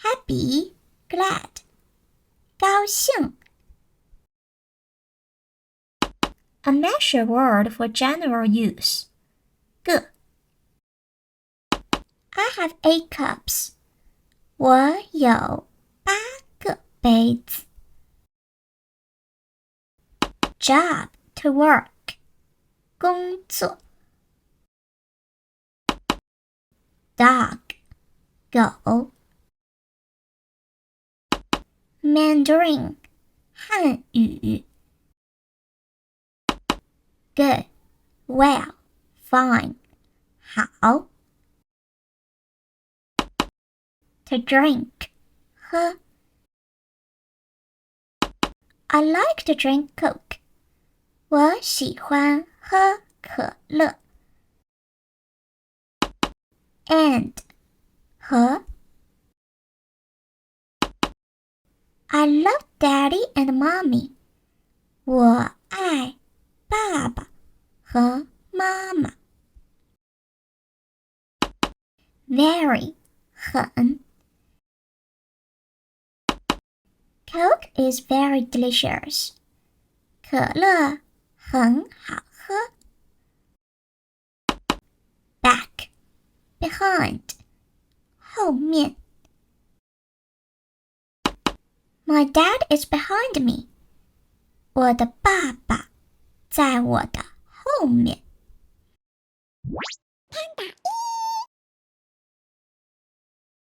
happy, glad, 高兴。A measure word for general use. 个 I have 8 cups. 我有8个杯子。Job, to work. 工作。Dog, 狗。Mandarin, 汉语。Good, well, fine, 好。To drink, 喝。I like to drink Coke. 我喜欢喝可乐。And, 和。I love Daddy and Mommy. 我爱爸爸和妈妈。Very, 很。Coke is very delicious. 可乐很好喝。Back, behind, 后面。My dad is behind me. 我的爸爸在我的后面。PandaYeet